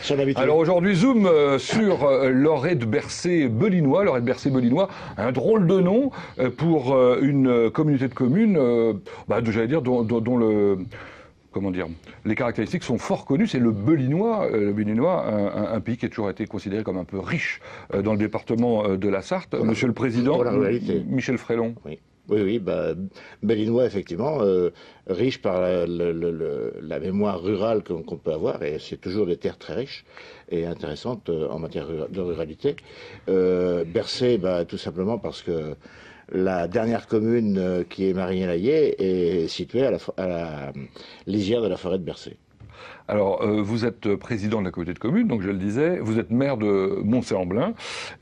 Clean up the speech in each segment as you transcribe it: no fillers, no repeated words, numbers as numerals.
Son habitude. Alors aujourd'hui, zoom sur Lorette Bercé-Belinois. Lorette Bercé-Belinois, un drôle de nom pour une communauté de communes, j'allais dire, dont le... Comment dire, les caractéristiques sont fort connues. C'est le Belinois, un pays qui a toujours été considéré comme un peu riche dans le département de la Sarthe. Monsieur le Président, Michel Frélon. Oui. Oui, Belinois, effectivement, riche par la mémoire rurale qu'on peut avoir, et c'est toujours des terres très riches et intéressantes en matière de ruralité. Bercé, tout simplement parce que la dernière commune qui est Marigny-l'Aillé est située à la lisière de la forêt de Bercé. Alors, vous êtes président de la communauté de communes, donc je le disais, vous êtes maire de Moncey-en-Blain,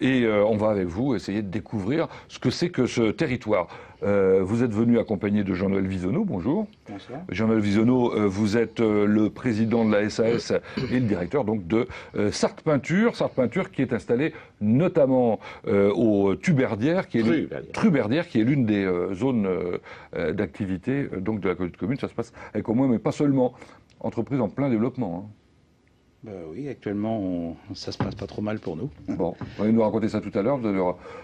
et on va avec vous essayer de découvrir ce que c'est que ce territoire. Vous êtes venu accompagné de Jean-Noël Visonneau, bonjour. Bonsoir. Jean-Noël Visonneau, vous êtes le président de la SAS et le directeur donc de Sarthe Peinture qui est installée notamment au Tuberdière, qui est Truberdière, qui est l'une des zones d'activité donc de la communauté de communes. Ça se passe avec au moins, mais pas seulement. Entreprise en plein développement. Oui, actuellement, ça se passe pas trop mal pour nous. Bon, vous allez nous raconter ça tout à l'heure, vous allez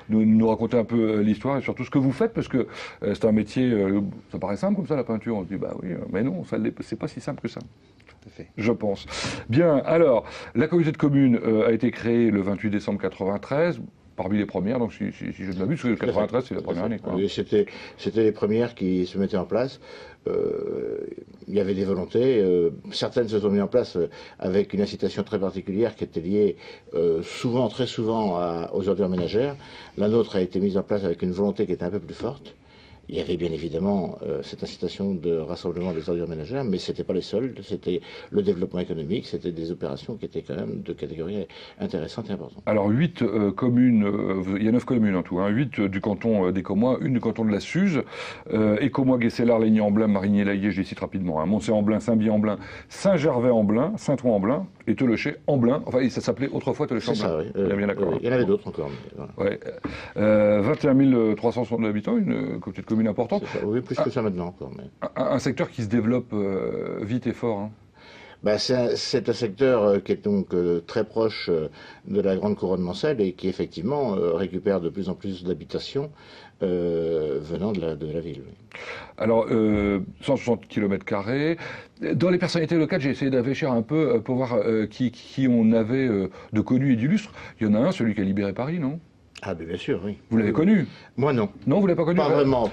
nous raconter un peu l'histoire et surtout ce que vous faites, parce que c'est un métier, ça paraît simple comme ça, la peinture, on se dit, oui, mais non, c'est pas si simple que ça. Tout à fait. Je pense. Bien, alors, la communauté de communes a été créée le 28 décembre 1993, parmi les premières, donc si je ne m'abuse, 93, c'est la première année. Oui, c'était les premières qui se mettaient en place. Il y avait des volontés, certaines se sont mises en place avec une incitation très particulière qui était liée très souvent aux ordures ménagères. La nôtre a été mise en place avec une volonté qui était un peu plus forte. Il y avait bien évidemment cette incitation de rassemblement des ordures ménagères, mais ce n'était pas les seuls, c'était le développement économique, c'était des opérations qui étaient quand même de catégorie intéressante et importante. Alors 8 communes, il y a 9 communes en tout, 8 du canton d'Écomois, une du canton de la Suze, Écomois, Guescélard, Laigny-en-Blain, Marigny-l'Aillé, je les cite rapidement, Moncey-en-Blain, Saint-Bié-en-Blain, Saint-Gervais-en-Blain, Saint-Ouen-en-Blain et Teleuchet-en-Blain, enfin ça s'appelait autrefois Teleuchet-en-Blain. C'est ça, oui. Bien d'accord. Il y en avait d'autres encore. Voilà. 21 360 habitants, une communauté de communes importante. Oui, plus que ça maintenant encore. Mais... Un secteur qui se développe vite et fort. C'est un secteur qui est donc très proche de la grande couronne mancelle et qui effectivement récupère de plus en plus d'habitations venant de la ville. Oui. Alors, 160 km². Dans les personnalités locales, j'ai essayé d'investir un peu pour voir qui on avait de connus et d'illustres. Il y en a un, celui qui a libéré Paris, non ? Ah, bien sûr, oui. Vous l'avez connu? Moi, non. Non, vous l'avez pas connu? Pas vraiment.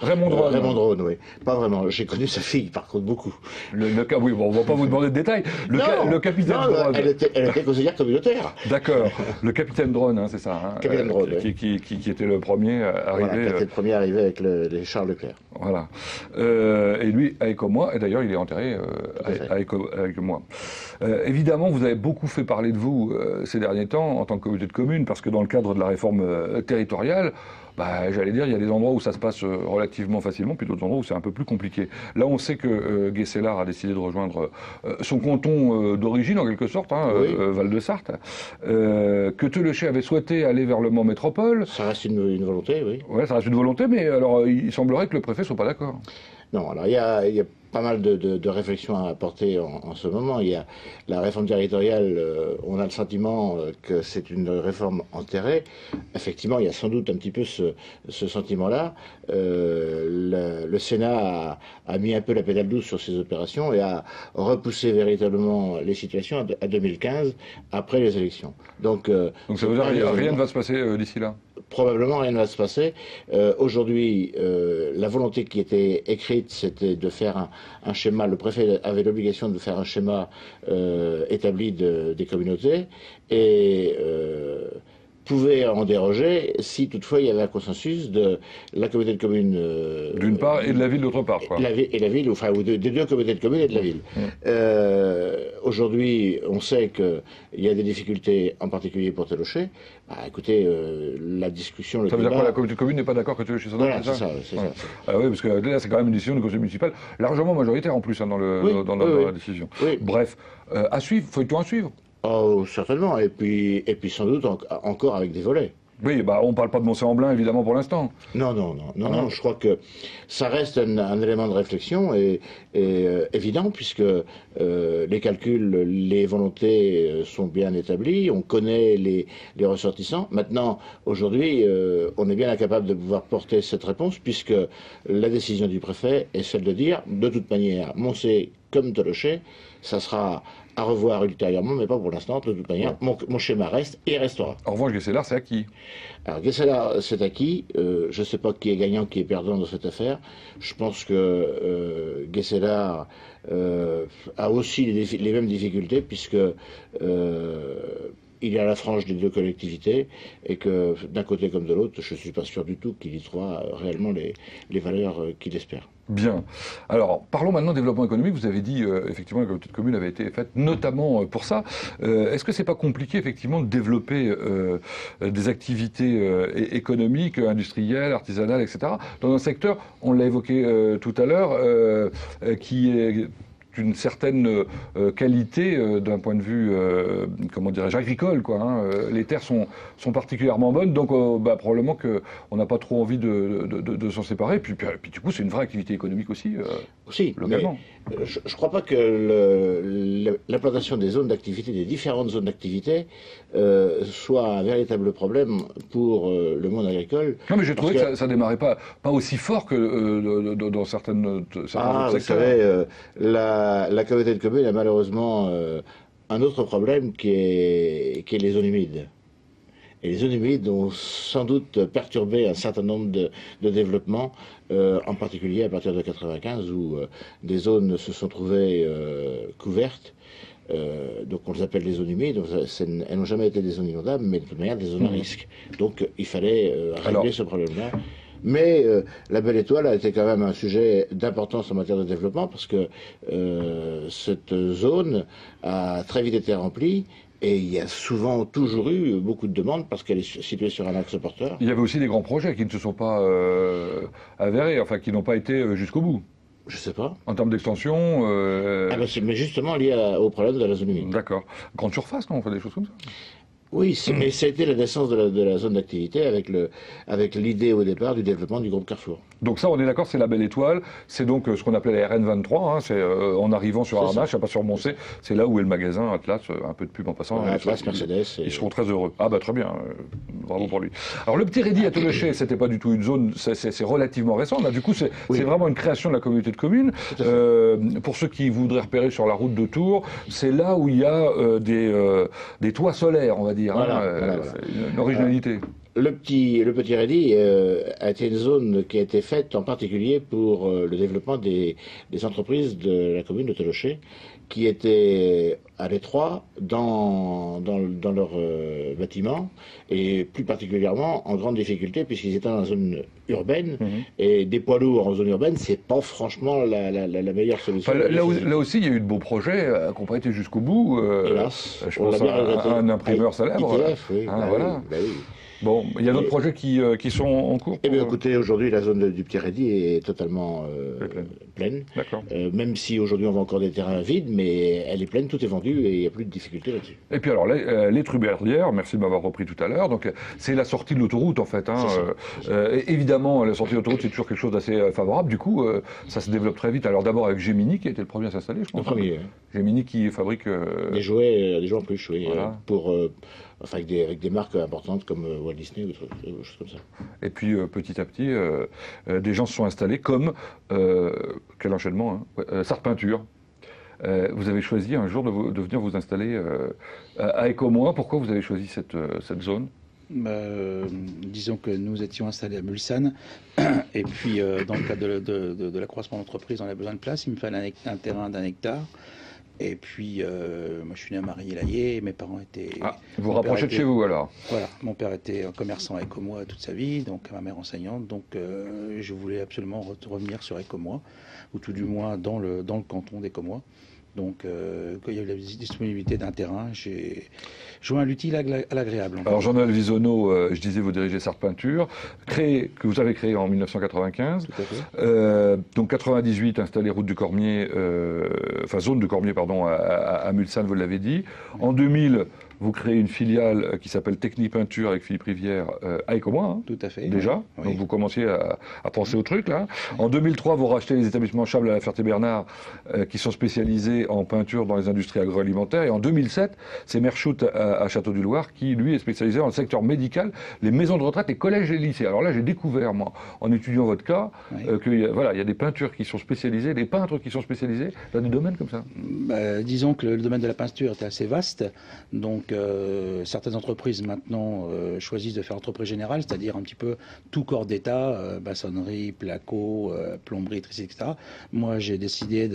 Raymond Drone. Raymond Drone, oui. Pas vraiment. J'ai connu sa fille, par contre, beaucoup. Oui, bon, on va pas vous demander de détails. Le capitaine Drone. Elle était conseillère communautaire. D'accord. Le capitaine Drone, c'est ça. Capitaine Drone, qui était le premier arrivé. Voilà, qui était le premier arrivé avec les Charles Leclerc. Voilà. Et lui, avec moi, et d'ailleurs, il est enterré avec moi. Évidemment, vous avez beaucoup fait parler de vous ces derniers temps en tant que communauté de communes, parce que dans le cadre de la réforme territoriale, j'allais dire, il y a des endroits où ça se passe relativement facilement, puis d'autres endroits où c'est un peu plus compliqué. Là, on sait que Guescélard a décidé de rejoindre son canton d'origine, en quelque sorte, Val-de-Sarthe, que Teleuchet avait souhaité aller vers le Mans Métropole. Ça reste une volonté, oui. Oui, ça reste une volonté, mais alors il semblerait que le préfet ne soit pas d'accord. Non, alors il y a pas mal de réflexions à apporter en ce moment. Il y a la réforme territoriale, on a le sentiment que c'est une réforme enterrée. Effectivement, il y a sans doute un petit peu ce sentiment-là. Le Sénat a mis un peu la pédale douce sur ces opérations et a repoussé véritablement les situations à 2015, après les élections. Donc ça veut dire que rien ne va se passer d'ici là? Probablement rien ne va se passer. Aujourd'hui, la volonté qui était écrite, c'était de faire un schéma. Le préfet avait l'obligation de faire un schéma établi des communautés et pouvait en déroger si toutefois il y avait un consensus de la communauté de communes d'une part et de la ville d'autre part, quoi. Et la ville, ou des deux communautés de communes et de la ville. Aujourd'hui, on sait qu'il y a des difficultés, en particulier pour Teleuchet. Écoutez, la discussion... Ça veut dire quoi, la communauté de communes n'est pas d'accord que Teleuchet soit d'accord? Voilà, c'est ça. Ah oui, parce que là, c'est quand même une décision du conseil municipal, largement majoritaire en plus, dans la décision. Oui. Bref, à suivre, feuilleton à suivre. Oh, certainement, et puis sans doute encore avec des volets. Oui, bah, on ne parle pas de Mont-Saint-Amblin, évidemment, pour l'instant. Non, je crois que ça reste un élément de réflexion et évident, puisque les calculs, les volontés sont bien établis, on connaît les ressortissants. Maintenant, aujourd'hui, on est bien incapable de pouvoir porter cette réponse, puisque la décision du préfet est celle de dire, de toute manière, Moncé comme Toloché, ça sera à revoir ultérieurement, mais pas pour l'instant. De toute manière, mon schéma reste et restera. En revanche, Guesselar, c'est acquis. Alors, Guesselar, c'est acquis. Je ne sais pas qui est gagnant, qui est perdant dans cette affaire. Je pense que Guesselar a aussi les mêmes difficultés, puisque il est à la frange des deux collectivités, et que d'un côté comme de l'autre, je ne suis pas sûr du tout qu'il y trouvera réellement les valeurs qu'il espère. Bien. Alors, parlons maintenant développement économique. Vous avez dit, effectivement, que la communauté de communes avait été faite notamment pour ça. Est-ce que c'est pas compliqué, effectivement, de développer des activités économiques, industrielles, artisanales, etc., dans un secteur, on l'a évoqué tout à l'heure, qui est d'une certaine qualité d'un point de vue, comment dirais-je, agricole, quoi. Hein. Les terres sont particulièrement bonnes, donc probablement qu'on n'a pas trop envie de s'en séparer. Puis du coup, c'est une vraie activité économique aussi, localement. Je ne crois pas que l'implantation des zones d'activité, des différentes zones d'activité, soit un véritable problème pour le monde agricole. Non, mais j'ai trouvé que ça démarrait pas aussi fort que dans certains secteurs. Vous savez, la communauté de communes a malheureusement un autre problème qui est les zones humides. Et les zones humides ont sans doute perturbé un certain nombre de développements, en particulier à partir de 1995, où des zones se sont trouvées couvertes. Donc on les appelle les zones humides. Elles n'ont jamais été des zones inondables, mais de toute manière des zones à risque. Donc il fallait régler ce problème-là. Mais la Belle Étoile a été quand même un sujet d'importance en matière de développement, parce que cette zone a très vite été remplie. Et il y a souvent toujours eu beaucoup de demandes parce qu'elle est située sur un axe porteur. Il y avait aussi des grands projets qui ne se sont pas avérés, enfin qui n'ont pas été jusqu'au bout. Je sais pas. En termes d'extension mais justement lié au problème de la zone humide. D'accord. Grande surface, non? On fait des choses comme ça? Oui, mais ça a été la naissance de la zone d'activité avec l'idée au départ du développement du groupe Carrefour. Donc ça, on est d'accord, c'est la Belle Étoile, c'est donc ce qu'on appelait la RN23, hein, c'est en arrivant sur Arnache, pas sur Moncé, c'est là où est le magasin Atlas, un peu de pub en passant. Atlas, Mercedes. Ils seront très heureux. Ah bah très bien, bravo pour lui. Alors le Petit Rédy à Toloché, c'était pas du tout une zone, c'est relativement récent, là du coup c'est vraiment une création de la communauté de communes. Pour ceux qui voudraient repérer sur la route de Tours, c'est là où il y a des toits solaires, on va dire, voilà. Une originalité. Le Petit Rédy a été une zone qui a été faite en particulier pour le développement des entreprises de la commune de Toloché, qui étaient à l'étroit dans leurs bâtiments, et plus particulièrement en grande difficulté puisqu'ils étaient dans la zone urbaine, et des poids lourds en zone urbaine, c'est pas franchement la meilleure solution. Enfin, là aussi, il y a eu de beaux projets qui n'ont pas été jusqu'au bout. Hélas, je pense à un imprimeur célèbre. ITF, oui. Voilà. Oui. Bon, il y a d'autres projets qui sont en cours. Eh bien, écoutez, aujourd'hui, la zone du Petit Rédy est totalement pleine. D'accord. Même si aujourd'hui on voit encore des terrains vides, mais elle est pleine, tout est vendu et il n'y a plus de difficulté là-dessus. Et puis alors, les Truberdières, merci de m'avoir repris tout à l'heure. Donc, c'est la sortie de l'autoroute en fait. Hein. Évidemment, la sortie de l'autoroute, c'est toujours quelque chose d'assez favorable. Du coup, ça se développe très vite. Alors d'abord avec Gemini, qui a été le premier à s'installer, je pense. Le premier. Gemini qui fabrique des jouets en plus, oui. Voilà. Enfin, avec des marques importantes comme Walt Disney ou des choses comme ça. Et puis petit à petit, des gens se sont installés comme, quel enchaînement, hein, Sarthe Peinture. Vous avez choisi un jour de venir vous installer à Écomois. Pourquoi vous avez choisi cette zone? Disons que nous étions installés à Mulsanne, et puis dans le cadre de l'accroissement d'entreprise, on avait besoin de place. Il me fallait un terrain d'1 hectare. Et puis, moi, je suis né à Marie-Laillé, mes parents étaient... vous rapprochez de chez vous, alors? Voilà, mon père était commerçant à Écomois toute sa vie, donc ma mère enseignante, donc je voulais absolument revenir sur Écomois, ou tout du moins dans le canton d'Écomois. Donc, quand il y a eu la disponibilité d'un terrain, j'ai joué à l'utile à l'agréable. Alors, Jean-Noël Visonneau, je disais, vous dirigez Sarthe Peinture, que vous avez créé en 1995. Tout à fait. Donc, 98, installé route du Cormier, zone de Cormier, pardon, à Mulsanne, vous l'avez dit. En 2000, vous créez une filiale qui s'appelle Techni Peinture avec Philippe Rivière à Écomois, hein, tout à fait. déjà. Oui. Donc vous commenciez à penser au truc, là. En 2003, vous rachetez les établissements Chable à la Ferté-Bernard qui sont spécialisés en peinture dans les industries agroalimentaires. Et en 2007, c'est Merschut à Château-du-Loir qui, lui, est spécialisé dans le secteur médical, les maisons de retraite, les collèges et les lycées. Alors là, j'ai découvert, moi, en étudiant votre cas, qu'il y a des peintures qui sont spécialisées, des peintres qui sont spécialisés dans des domaines comme ça. Disons que le domaine de la peinture était assez vaste, donc certaines entreprises maintenant choisissent de faire entreprise générale, c'est-à-dire un petit peu tout corps d'État, maçonnerie, placo, plomberie, électricité, etc. Moi, j'ai décidé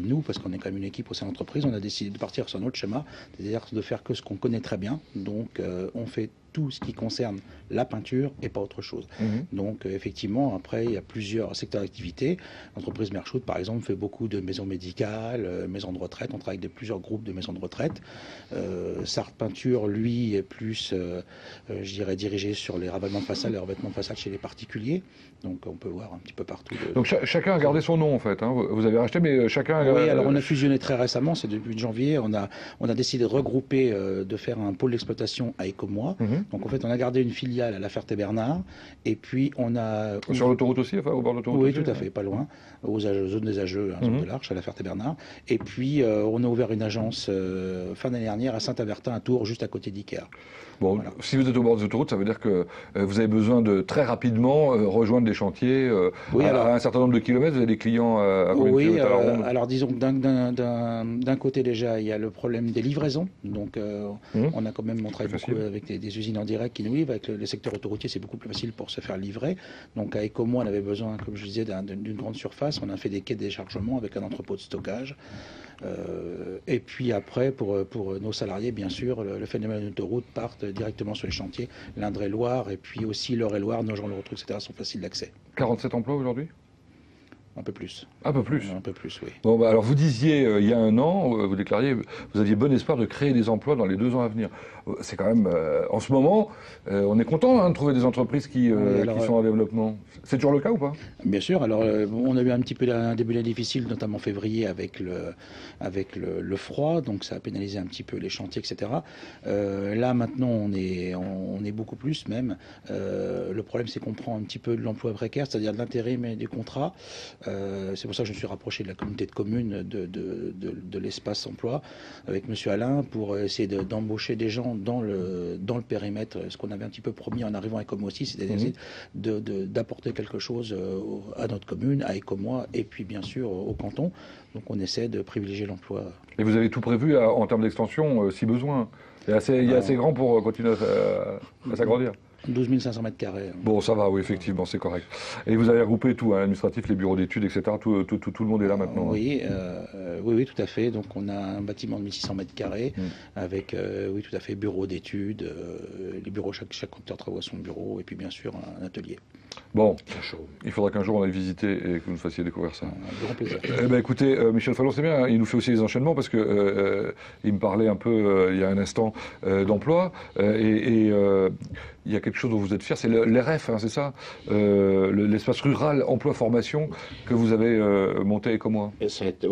nous, parce qu'on est quand même une équipe au sein de l'entreprise, on a décidé de partir sur un autre schéma, c'est-à-dire de faire que ce qu'on connaît très bien, donc on fait tout ce qui concerne la peinture et pas autre chose. Donc effectivement, après, il y a plusieurs secteurs d'activité. L'entreprise Merschut, par exemple, fait beaucoup de maisons médicales, maisons de retraite. On travaille avec plusieurs groupes de maisons de retraite. Sarthe Peinture, lui, est plus, je dirais, dirigé sur les revêtements de façade, chez les particuliers. Donc on peut voir un petit peu partout. Donc chacun a gardé son nom, en fait. Hein. Vous avez racheté, mais chacun a gardé... Oui, alors on a fusionné très récemment, c'est depuis janvier. On a décidé de regrouper, de faire un pôle d'exploitation à Écomois. Donc en fait, on a gardé une filiale à la Ferté-Bernard, et puis on a... Sur l'autoroute aussi, enfin au bord de l'autoroute Oui, aussi, tout à fait, pas loin, aux zones des Ageux, zone de l'Arche, à la Ferté-Bernard. Et puis on a ouvert une agence fin d'année dernière à Saint-Avertin, à Tours, juste à côté d'Iker. Bon, voilà. Si vous êtes au bord des autoroutes, ça veut dire que vous avez besoin de très rapidement rejoindre des chantiers à un certain nombre de kilomètres. Vous avez des clients à combien de kilomètres à la ronde? Alors disons que d'un côté déjà, il y a le problème des livraisons. Donc on a quand même travaille beaucoup avec des usines en direct qui nous livrent. Avec le secteur autoroutier, c'est beaucoup plus facile pour se faire livrer. Donc à Écomois, on avait besoin, comme je disais, d'une grande surface. On a fait des quais de déchargement avec un entrepôt de stockage. Et puis après, pour nos salariés, bien sûr, le phénomène d'autoroute partent directement sur les chantiers. L'Indre-et-Loire, et puis aussi l'Eure-et-Loire, Nogent-le-Rotrou, etc. sont faciles d'accès. 47 emplois aujourd'hui? Un peu plus. Un peu plus? Un peu plus, oui. Bon, alors vous disiez, il y a un an, vous déclariez, vous aviez bon espoir de créer des emplois dans les 2 ans à venir. C'est quand même, en ce moment, on est content de trouver des entreprises qui sont en développement. C'est toujours le cas ou pas? Bien sûr. Alors, on a eu un petit peu un début d'année difficile, notamment en février, avec le froid, donc ça a pénalisé un petit peu les chantiers, etc. Là, maintenant, on est beaucoup plus même. Le problème, c'est qu'on prend un petit peu de l'emploi précaire, c'est-à-dire de l'intérim et des contrats. C'est pour ça que je me suis rapproché de la communauté de communes de l'espace emploi avec M. Alain pour essayer d'embaucher des gens dans le périmètre, ce qu'on avait un petit peu promis en arrivant à Écomois aussi, c'est-à-dire d'apporter quelque chose à notre commune, à Écomois et puis bien sûr au canton. Donc on essaie de privilégier l'emploi. Et vous avez tout prévu en termes d'extension si besoin? Il est assez grand pour continuer à s'agrandir. 12 500 mètres carrés. Bon, ça va, oui, effectivement, c'est correct. Et vous avez regroupé tout, l'administratif, les bureaux d'études, etc. Tout le monde est là maintenant. Oui, oui, tout à fait. Donc, on a un bâtiment de 1600 mètres carrés avec, oui, tout à fait, bureau d'études. Les bureaux, chaque compteur travaille à son bureau et puis, bien sûr, un atelier. Bon, il faudra qu'un jour on aille visiter et que vous nous fassiez découvrir ça. Un grand plaisir. Écoutez, Michel Fallon, c'est bien, il nous fait aussi les enchaînements parce que il me parlait un peu il y a un instant d'emploi et il y a quelque chose dont vous êtes fier, c'est l'ERF, c'est ça, l'espace rural emploi-formation que vous avez monté comme moi. Ça a été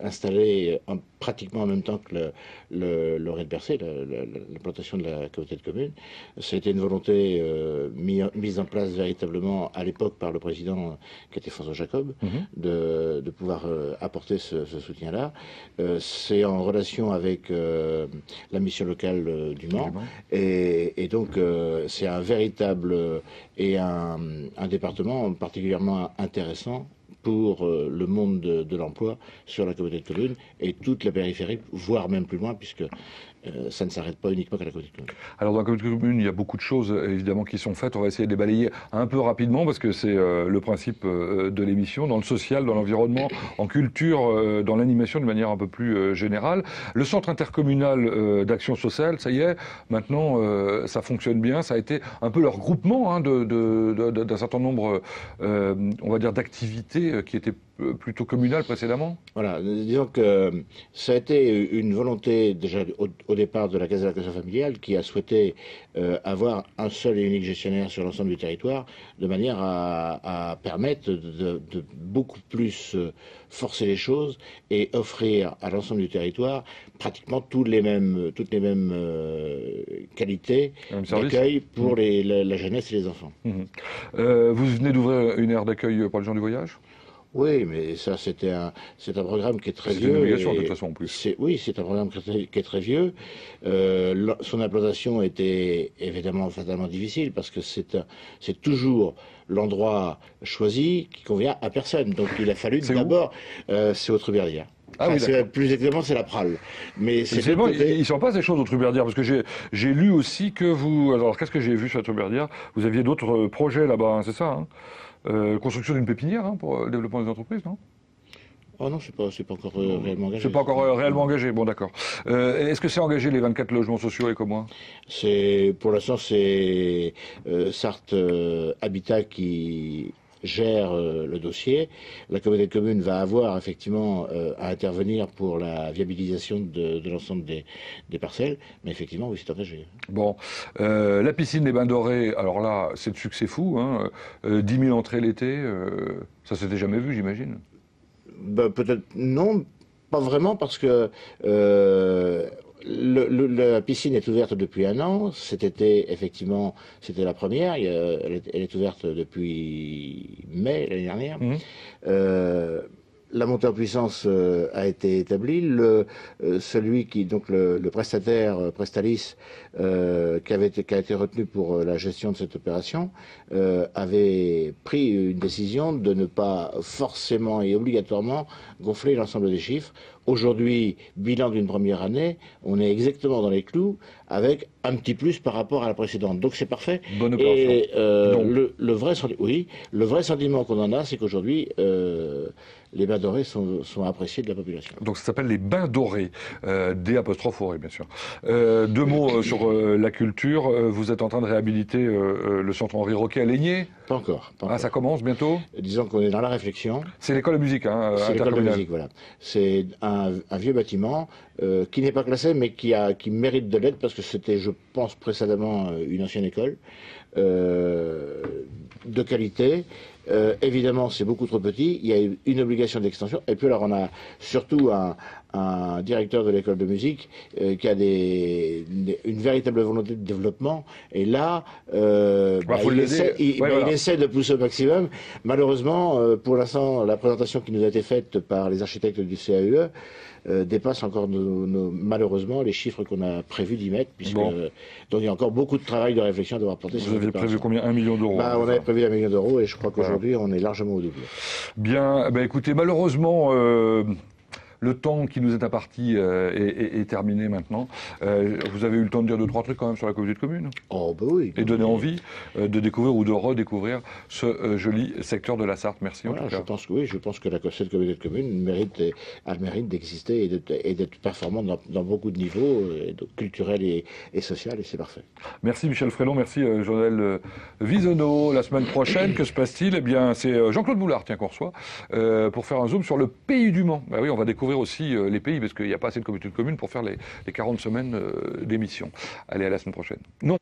installé pratiquement en même temps que le Raid Bercé, l'implantation de la communauté de communes. Ça a été une volonté mise en place véritablement à l'époque par le président qui était François Jacob, de pouvoir apporter ce soutien-là. C'est en relation avec la mission locale du Mans. Et donc, c'est un véritable et un département particulièrement intéressant pour le monde de l'emploi sur la communauté de communes et toute la périphérie, voire même plus loin, puisque ça ne s'arrête pas uniquement qu'à la communauté de communes. Alors dans la communauté de communes, il y a beaucoup de choses évidemment qui sont faites. On va essayer de les balayer un peu rapidement parce que c'est le principe de l'émission, dans le social, dans l'environnement, en culture, dans l'animation de manière un peu plus générale. Le centre intercommunal d'action sociale, ça y est, maintenant ça fonctionne bien. Ça a été un peu leur groupement d'un certain nombre, on va dire, d'activités qui étaient plutôt communal précédemment? Voilà, disons que ça a été une volonté déjà au départ de la Caisse d'allocation familiale qui a souhaité avoir un seul et unique gestionnaire sur l'ensemble du territoire, de manière à permettre de beaucoup plus forcer les choses et offrir à l'ensemble du territoire pratiquement toutes les mêmes qualités d'accueil pour la jeunesse et les enfants. Vous venez d'ouvrir une aire d'accueil pour les gens du voyage? Oui, mais ça, c'est un programme qui est très vieux. C'est une obligation, de toute façon, en plus. Oui, c'est un programme qui est très vieux. Son implantation était évidemment fatalement difficile parce que c'est toujours l'endroit choisi qui convient à personne. Donc, il a fallu d'abord, c'est au Truberdière. Ah oui, plus exactement, c'est la Pralle. Mais c'est bon, il s'en passe des choses au Truberdière, parce que j'ai lu aussi que vous... Alors, qu'est-ce que j'ai vu sur la Truberdière? Vous aviez d'autres projets là-bas, hein, c'est ça, hein? Construction d'une pépinière, hein, pour le développement des entreprises, non? Oh non, c'est pas encore réellement engagé. C'est pas encore réellement engagé, bon d'accord. Est-ce que c'est engagé les 24 logements sociaux et comment? Pour l'instant, c'est Sarthe Habitat qui gère le dossier. La communauté de communes va avoir effectivement à intervenir pour la viabilisation de l'ensemble des parcelles, mais effectivement, oui, c'est engagé. Bon, la piscine des Bains Dorés, alors là, c'est de succès fou, hein, 10 000 entrées l'été, ça s'était jamais vu, j'imagine? Ben, peut-être non, pas vraiment, parce que la piscine est ouverte depuis 1 an. Cet été, effectivement, c'était la première. Elle est ouverte depuis mai l'année dernière. La montée en puissance a été établie. Celui qui, donc le prestataire Prestalis, qui a été retenu pour la gestion de cette opération, avait pris une décision de ne pas forcément et obligatoirement gonfler l'ensemble des chiffres. Aujourd'hui, bilan d'une première année, on est exactement dans les clous, avec un petit plus par rapport à la précédente. Donc c'est parfait. Bonne opération. Et le vrai sentiment qu'on en a, c'est qu'aujourd'hui, les bains dorés sont appréciés de la population. Donc ça s'appelle les bains dorés, D''oré bien sûr. 2 mots sur la culture. Vous êtes en train de réhabiliter le centre Henri Roquet à Laigné? Pas encore. Ah, ça commence bientôt? Disons qu'on est dans la réflexion. C'est l'école de musique, hein, c'est l'école de musique, voilà. C'est un vieux bâtiment qui n'est pas classé, mais qui mérite de l'aide parce que c'était, je pense, précédemment une ancienne école de qualité. Évidemment, c'est beaucoup trop petit. Il y a une obligation d'extension. Et puis alors, on a surtout un directeur de l'école de musique qui a une véritable volonté de développement. Et là, il essaie de pousser au maximum. Malheureusement, pour l'instant, la présentation qui nous a été faite par les architectes du CAUE dépasse encore malheureusement les chiffres qu'on a prévu d'y mettre, puisque donc il y a encore beaucoup de travail de réflexion à devoir porter sur. Vous avez prévu combien? 1 million d'euros? On avait prévu 1 million d'euros et je crois qu'aujourd'hui on est largement au double. Bien, écoutez, malheureusement le temps qui nous est imparti est terminé maintenant. Vous avez eu le temps de dire 2-3 trucs quand même sur la communauté de communes? Oh, bah oui. Et donner envie de découvrir ou de redécouvrir ce joli secteur de la Sarthe. Merci en tout cas. Je pense que cette communauté de communes a le mérite d'exister et d'être performante dans beaucoup de niveaux, culturels et sociaux, et c'est parfait. Merci Michel Frelon, merci Joël Wiesenow. La semaine prochaine, que se passe-t-il? Eh bien, c'est Jean-Claude Boulard qu'on reçoit pour faire un zoom sur le pays du Mans. Bah oui, on va découvrir aussi les pays, parce qu'il n'y a pas assez de communautés de communes pour faire les 40 semaines d'émission. Allez, à la semaine prochaine. Non.